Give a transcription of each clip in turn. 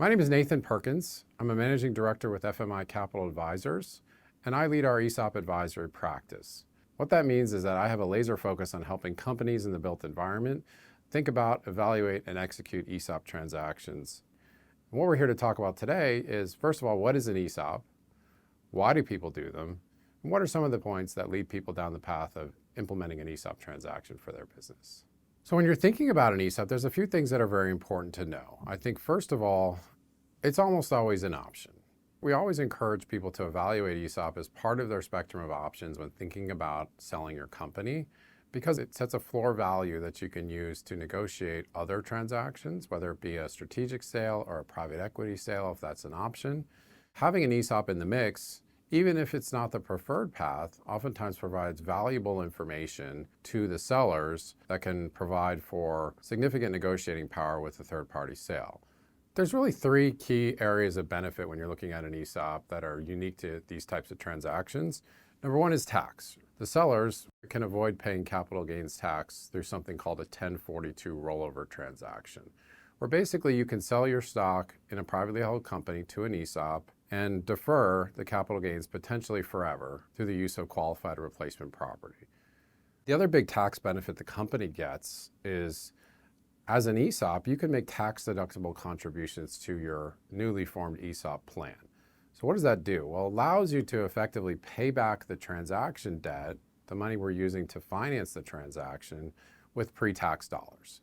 My name is Nathan Perkins. I'm a managing director with FMI Capital Advisors, and I lead our ESOP advisory practice. What that means is that I have a laser focus on helping companies in the built environment think about, evaluate, and execute ESOP transactions. And what we're here to talk about today is, first of all, what is an ESOP? Why do people do them? And what are some of the points that lead people down the path of implementing an ESOP transaction for their business? So when you're thinking about an ESOP, there's a few things that are very important to know. I think, first of all, it's almost always an option. We always encourage people to evaluate ESOP as part of their spectrum of options when thinking about selling your company, because it sets a floor value that you can use to negotiate other transactions, whether it be a strategic sale or a private equity sale, if that's an option. Having an ESOP in the mix, even if it's not the preferred path, oftentimes provides valuable information to the sellers that can provide for significant negotiating power with a third-party sale. There's really three key areas of benefit when you're looking at an ESOP that are unique to these types of transactions. Number one is tax. The sellers can avoid paying capital gains tax through something called a 1042 rollover transaction, where basically you can sell your stock in a privately held company to an ESOP and defer the capital gains potentially forever through the use of qualified replacement property. The other big tax benefit the company gets is, as an ESOP, you can make tax-deductible contributions to your newly formed ESOP plan. So what does that do? Well, it allows you to effectively pay back the transaction debt, the money we're using to finance the transaction, with pre-tax dollars.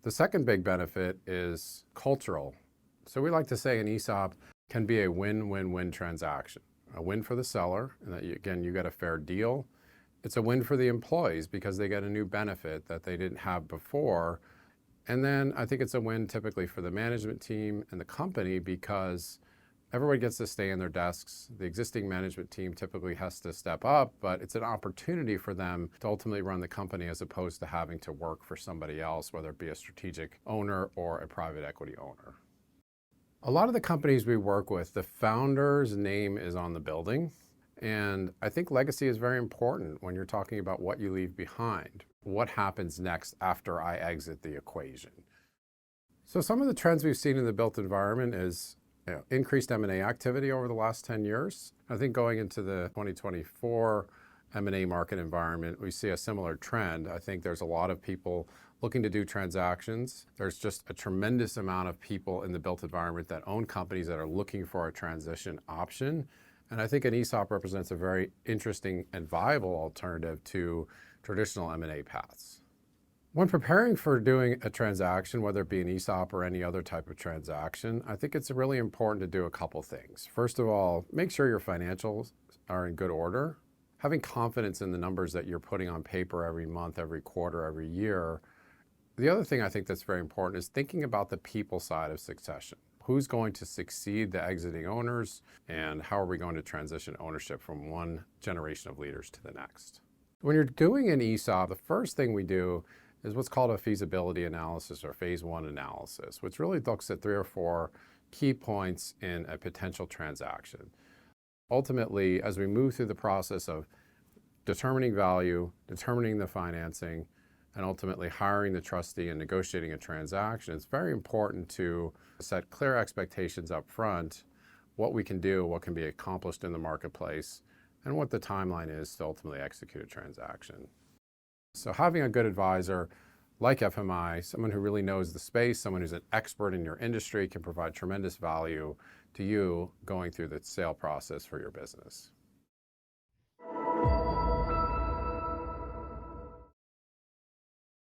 The second big benefit is cultural. So we like to say an ESOP can be a win-win-win transaction. A win for the seller, and that again, you get a fair deal. It's a win for the employees because they get a new benefit that they didn't have before. And then I think it's a win typically for the management team and the company because everybody gets to stay in their desks. The existing management team typically has to step up, but it's an opportunity for them to ultimately run the company as opposed to having to work for somebody else, whether it be a strategic owner or a private equity owner. A lot of the companies we work with, the founder's name is on the building. And I think legacy is very important when you're talking about what you leave behind. What happens next after I exit the equation? So some of the trends we've seen in the built environment is increased M&A activity over the last 10 years. I think going into the 2024 M&A market environment, we see a similar trend. I think there's a lot of people looking to do transactions. There's just a tremendous amount of people in the built environment that own companies that are looking for a transition option. And I think an ESOP represents a very interesting and viable alternative to traditional M&A paths. When preparing for doing a transaction, whether it be an ESOP or any other type of transaction, I think it's really important to do a couple things. First of all, make sure your financials are in good order. Having confidence in the numbers that you're putting on paper every month, every quarter, every year. The other thing I think that's very important is thinking about the people side of succession. Who's going to succeed the exiting owners, and how are we going to transition ownership from one generation of leaders to the next? When you're doing an ESOP, the first thing we do is what's called a feasibility analysis or phase one analysis, which really looks at 3 or 4 key points in a potential transaction. Ultimately, as we move through the process of determining value, determining the financing, and ultimately hiring the trustee and negotiating a transaction, it's very important to set clear expectations up front, what we can do, what can be accomplished in the marketplace, and what the timeline is to ultimately execute a transaction. So having a good advisor like FMI, someone who really knows the space, someone who's an expert in your industry, can provide tremendous value to you going through the sale process for your business.